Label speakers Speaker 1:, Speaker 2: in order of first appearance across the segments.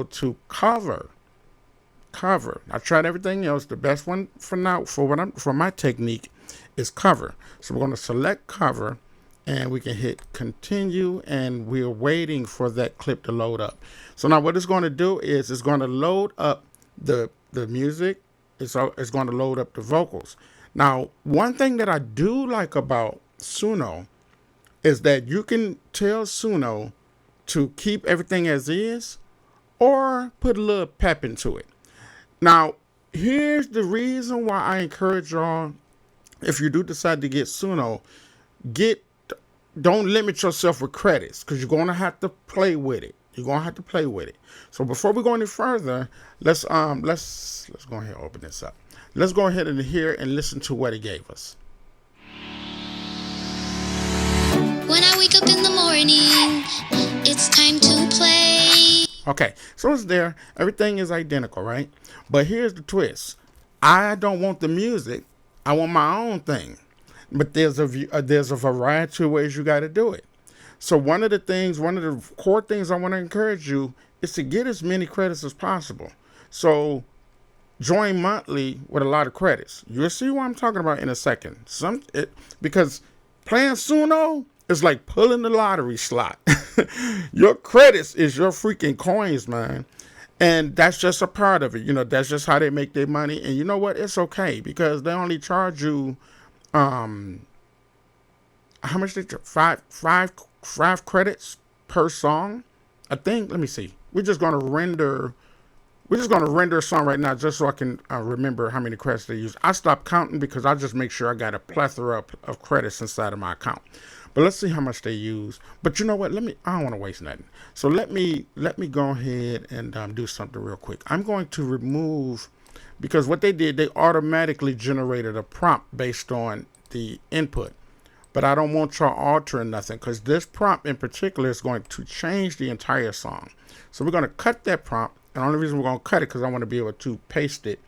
Speaker 1: to cover. I tried everything else. The best one for now, for my technique, is cover. So we're going to select cover, and we can hit continue, and we're waiting for that clip to load up. So now what it's going to do is it's going to load up the music. It's going to load up the vocals. Now, one thing that I do like about Suno is that you can tell Suno to keep everything as is or put a little pep into it. Now, here's the reason why I encourage y'all, if you do decide to get Suno, don't limit yourself with credits, because you're going to have to play with it. So before we go any further, let's go ahead and open this up. Let's go ahead and hear and listen to what it gave us.
Speaker 2: When I wake up in the morning, it's time to play.
Speaker 1: Okay, so it's there. Everything is identical, right? But here's the twist. I don't want the music. I want my own thing. But there's a variety of ways you got to do it. So one of the core things I want to encourage you is to get as many credits as possible. So join monthly with a lot of credits. You'll see what I'm talking about in a second. Because playing Suno is like pulling the lottery slot. Your credits is your freaking coins, man. And that's just a part of it. You know, that's just how they make their money. And you know what? It's okay, because they only charge you how much they charge? Five credits per song, I think. Let me see. We're just gonna render a song right now just so I can remember how many credits they use. I stopped counting because I just make sure I got a plethora of credits inside of my account. But let's see how much they use. But you know what? I don't want to waste nothing. So let me go ahead and do something real quick. I'm going to remove, because what they did, they automatically generated a prompt based on the input. But I don't want y'all altering nothing, because this prompt in particular is going to change the entire song. So we're going to cut that prompt. And the only reason we're going to cut it because I want to be able to paste it.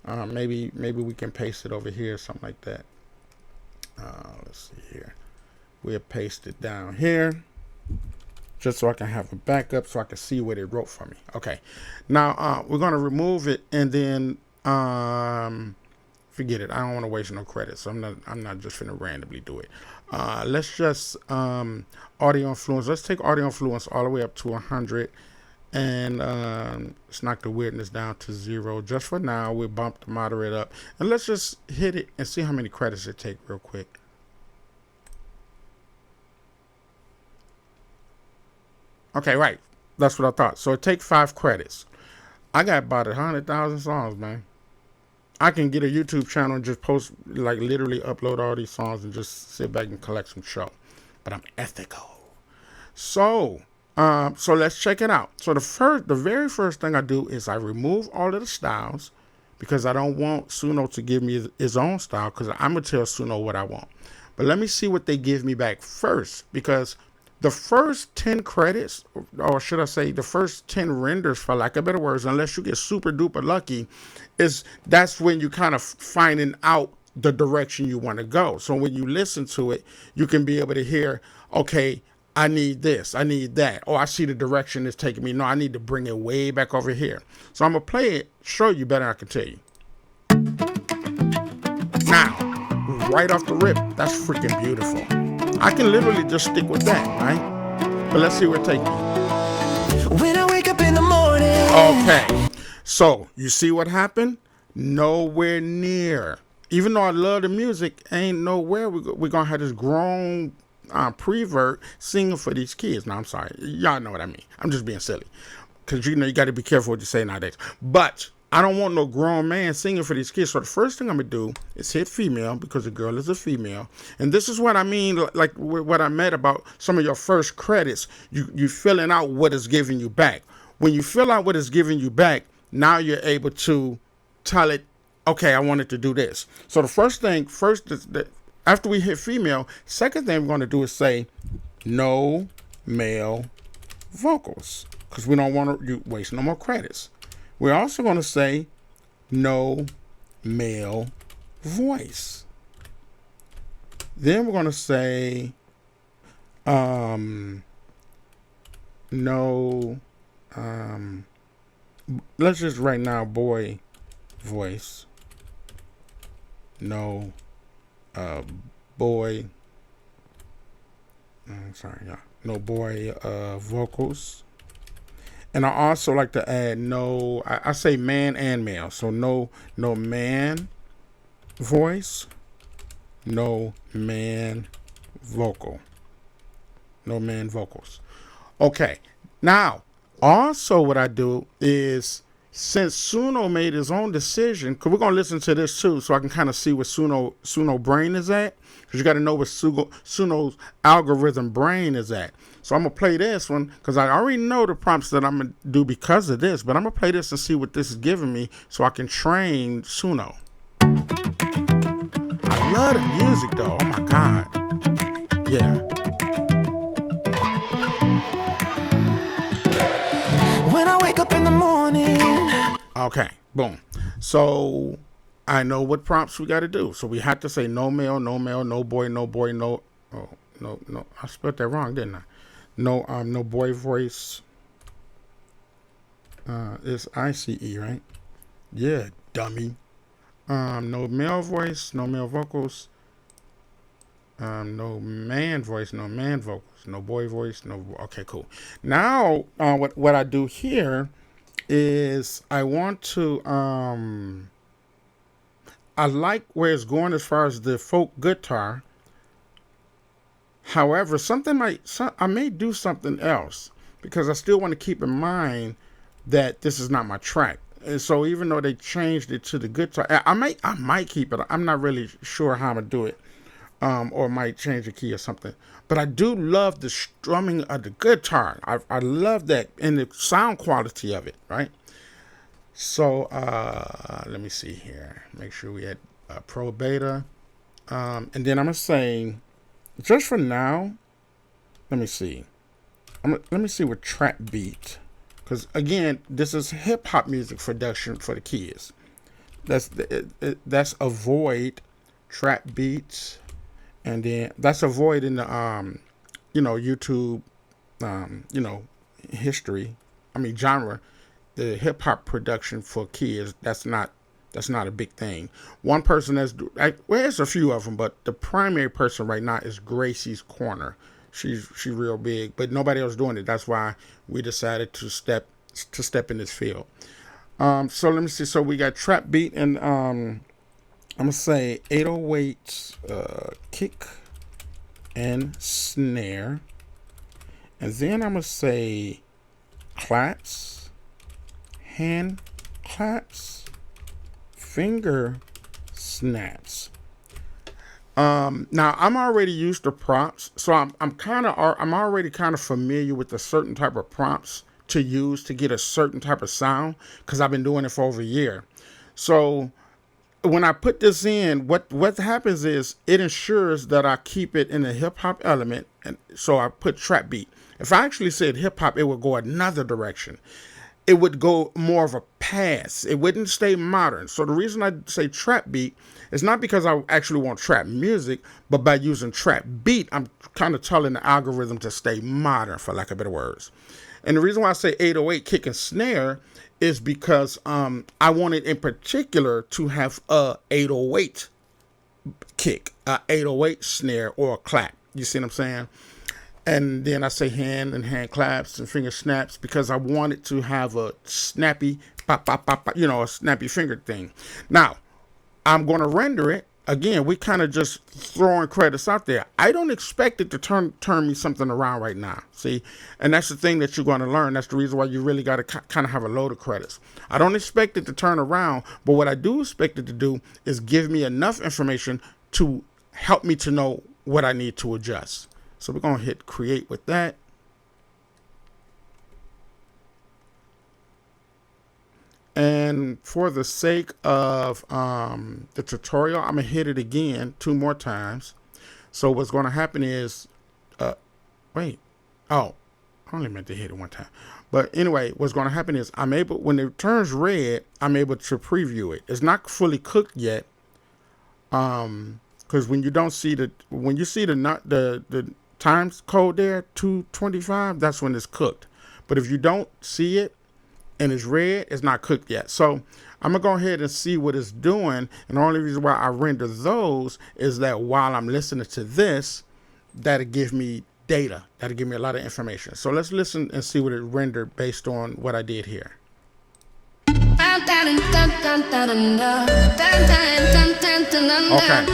Speaker 1: Maybe we can paste it over here, something like that. Let's see here. We'll paste it down here, just so I can have a backup, so I can see what it wrote for me. Okay. Now we're going to remove it, and then forget it. I don't want to waste no credits. So I'm not just going to randomly do it. Let's just audio influence. Let's take audio influence all the way up to 100. And let's knock the weirdness down to 0 just for now. We'll bump the moderate up, and let's just hit it and see how many credits it take real quick. Okay, right. That's what I thought. So it takes 5 credits. I got about 100,000 songs, man. I can get a YouTube channel and just post, like literally upload all these songs and just sit back and collect some show. But I'm ethical. So let's check it out. So the very first thing I do is I remove all of the styles, because I don't want Suno to give me his own style, because I'm going to tell Suno what I want. But let me see what they give me back first, because the first 10 credits, or should I say the first 10 renders, for lack of better words, unless you get super duper lucky, that's when you kind of finding out the direction you want to go. So when you listen to it, you can be able to hear, okay, I need this, I need that. Oh, I see the direction it's taking me. No, I need to bring it way back over here. So I'm going to play it, show you better I can tell you. Now, right off the rip, that's freaking beautiful. I can literally just stick with that, right? But let's see where it takes me. When I wake up in the morning. Okay. So, you see what happened? Nowhere near. Even though I love the music, ain't nowhere we're going to have this grown prevert singing for these kids. No, I'm sorry. Y'all know what I mean. I'm just being silly. Because, you got to be careful what you say nowadays. But I don't want no grown man singing for these kids. So the first thing I'm going to do is hit female, because the girl is a female. And this is what I mean, like what I meant about some of your first credits. You filling out what is giving you back. When you fill out what is giving you back, now you're able to tell it, okay, I wanted to do this. So the first is that after we hit female, second thing we're going to do is say no male vocals, because we don't want to waste no more credits. We're also going to say no male voice. Then we're going to say no let's just right now boy voice. No boy. Sorry, yeah. No boy vocals. And I also like to add no. I say man and male. So no man voice. No man vocal. No man vocals. Okay. Now, also what I do is, since Suno made his own decision, because we're going to listen to this too, so I can kind of see where Suno brain is at, because you got to know where Suno's algorithm brain is at. So I'm going to play this one, because I already know the prompts that I'm going to do because of this, but I'm going to play this and see what this is giving me so I can train Suno. I love the music though. Oh my God. Yeah.
Speaker 3: When I wake up in the morning.
Speaker 1: Okay, boom. So I know what prompts we got to do. So we have to say no male, no male, no boy, no boy, no. Oh, no. I spelled that wrong, didn't I? No boy voice. It's ICE, right? Yeah, dummy. No male voice, no male vocals. No man voice, no man vocals. No boy voice, no. Okay, cool. Now, what I do here is I want to. I like where it's going as far as the folk guitar. However, I may do something else, because I still want to keep in mind that this is not my track. And so even though they changed it to the guitar, I might keep it. I'm not really sure how I'm gonna do it, or might change the key or something. But I do love the strumming of the guitar. I love that, and the sound quality of it, right? So let me see here. Make sure we had Pro Beta, and then I'm gonna say, just for now, let me see. Let me see what trap beat, because again, this is hip hop music production for the kids. That's avoid trap beats, and then that's avoid in the YouTube history. I mean genre. The hip hop production for kids, that's not a big thing. One person there's a few of them, but the primary person right now is Gracie's Corner. She's real big, but nobody else doing it. That's why we decided to step in this field. So let me see. So we got trap beat, and I'm gonna say 808 kick and snare, and then I'm gonna say claps, hand claps, finger snaps. Now I'm already used to prompts, so I'm already kind of familiar with the certain type of prompts to use to get a certain type of sound, because I've been doing it for over a year. So when I put this in, what happens is it ensures that I keep it in a hip hop element, and so I put trap beat. If I actually said hip hop, it would go another direction. It would go more of a pass. It wouldn't stay modern. So the reason I say trap beat is not because I actually want trap music, but by using trap beat, I'm kind of telling the algorithm to stay modern, for lack of better words. And the reason why I say 808 kick and snare is because I wanted in particular to have a 808 kick, a 808 snare, or a clap. You see what I'm saying? And then I say hand and hand claps and finger snaps, because I wanted to have a snappy pop, pop, pop, pop, a snappy finger thing. Now, I'm going to render it. Again, we kind of just throwing credits out there. I don't expect it to turn me something around right now. See? And that's the thing that you're going to learn. That's the reason why you really got to kind of have a load of credits. I don't expect it to turn around, but what I do expect it to do is give me enough information to help me to know what I need to adjust. So we're going to hit create with that. And for the sake of the tutorial, I'm going to hit it again 2 more times. So what's going to happen is, I only meant to hit it 1 time. But anyway, what's going to happen is when it turns red, I'm able to preview it. It's not fully cooked yet. Because when you see the times code there, 225, that's when it's cooked. But if you don't see it, and it's red, it's not cooked yet. So I'm gonna go ahead and see what it's doing. And the only reason why I render those is that while I'm listening to this, that'll give me data. That'll give me a lot of information. So let's listen and see what it rendered based on what I did here. Okay.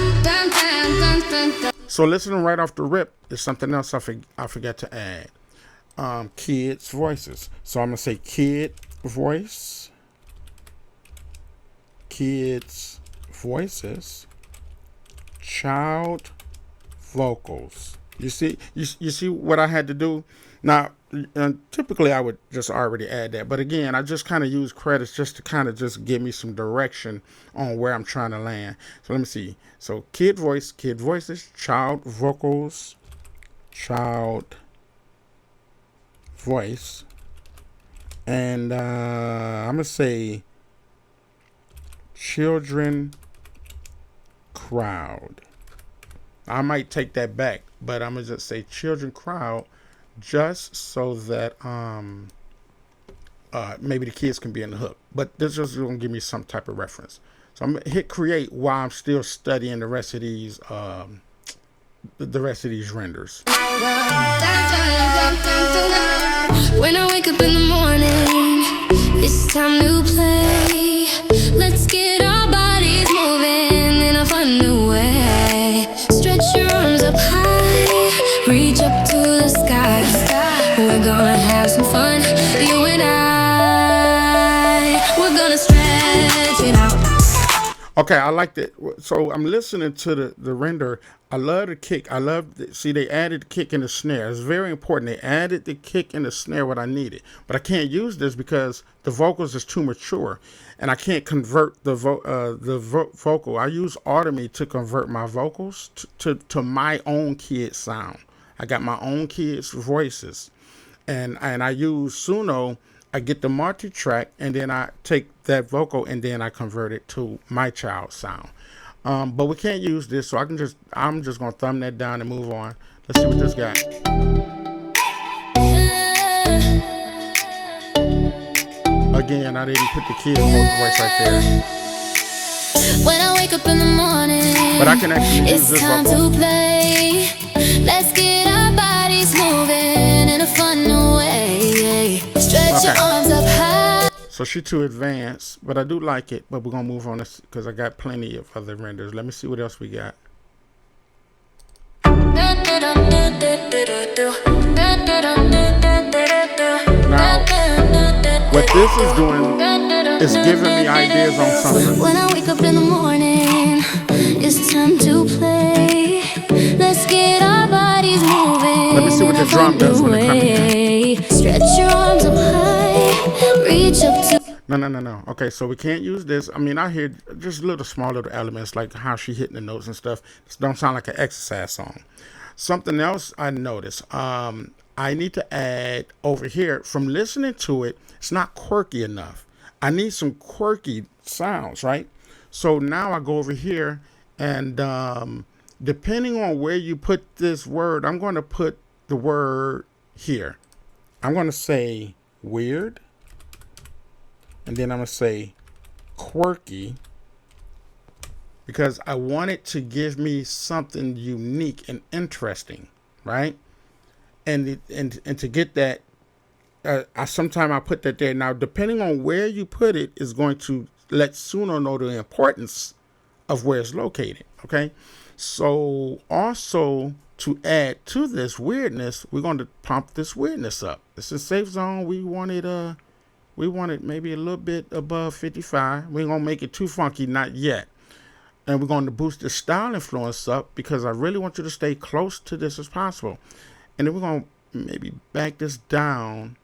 Speaker 1: So listening right off the rip is something else I forgot to add. Kids' voices. So I'm gonna say kid voice, kids' voices, child vocals. You see what I had to do? Now, typically I would just already add that, but again, I just kind of use credits just to kind of just give me some direction on where I'm trying to land. So let me see. So kid voice, kid voices, child vocals, child voice, and I'm gonna say children crowd. I might take that back, but I'm gonna just say children crowd, just so that maybe the kids can be in the hook. But this is gonna give me some type of reference. So I'm gonna hit create while I'm still studying the rest of these renders.
Speaker 2: When I wake up in the morning, it's time to play. Let's get our bodies moving in a fun new way. Stretch your arms up high, reach up to the sky. We're gonna have some fun, you and I. We're gonna stretch it out.
Speaker 1: Okay, I like that. So I'm listening to the render. I love the kick. See, they added the kick and the snare. It's very important. They added the kick and the snare what I needed. But I can't use this because the vocals is too mature. And I can't convert the vocal. I use Automate to convert my vocals to my own kid sound. I got my own kids' voices. And I use Suno. I get the multi-track, and then I take that vocal and then I convert it to my child's sound. But we can't use this, so I'm just gonna thumb that down and move on. Let's see what this got. Again, I didn't put the kid voice right there.
Speaker 2: When I wake up in the morning,
Speaker 1: but I can actually use this
Speaker 2: time
Speaker 1: vocal.
Speaker 2: to play. Let's get our bodies moving in a fun way. Stretch your arms up high.
Speaker 1: So she's too advanced, but I do like it. But we're gonna move on this because I got plenty of other renders. Let me see what else we got. Now, what this is doing is giving me ideas on something.
Speaker 2: When I wake up in the morning, it's time to play. Let's get our bodies moving.
Speaker 1: Let me see what the drum does when it comes in.
Speaker 2: Stretch your arms up high, reach up to.
Speaker 1: No. Okay, so we can't use this. I mean, I hear just small little elements like how she hitting the notes and stuff. This don't sound like an exercise song. Something else I noticed. I need to add over here from listening to it. It's not quirky enough. I need some quirky sounds, right? So now I go over here and depending on where you put this word, I'm going to put the word here. I'm going to say weird. And then I'm going to say quirky. Because I want it to give me something unique and interesting, right? And to get that, sometimes I put that there. Now, depending on where you put it is going to let Suno know the importance of where it's located, okay? So also to add to this weirdness, we're going to pump this weirdness up. This is safe zone. We want it maybe a little bit above 55. We ain't going to make it too funky, not yet. And we're going to boost the style influence up because I really want you to stay close to this as possible. And then we're going to maybe back this down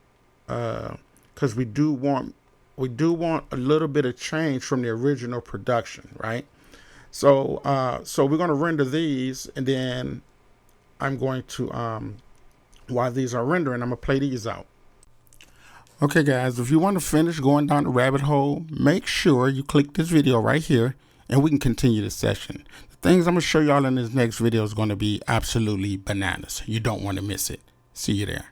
Speaker 1: because we do want a little bit of change from the original production, right? So we're going to render these, and then I'm going to while these are rendering, I'm going to play these out. Okay, guys, if you want to finish going down the rabbit hole, make sure you click this video right here, and we can continue the session. The things I'm going to show y'all in this next video is going to be absolutely bananas. You don't want to miss it. See you there.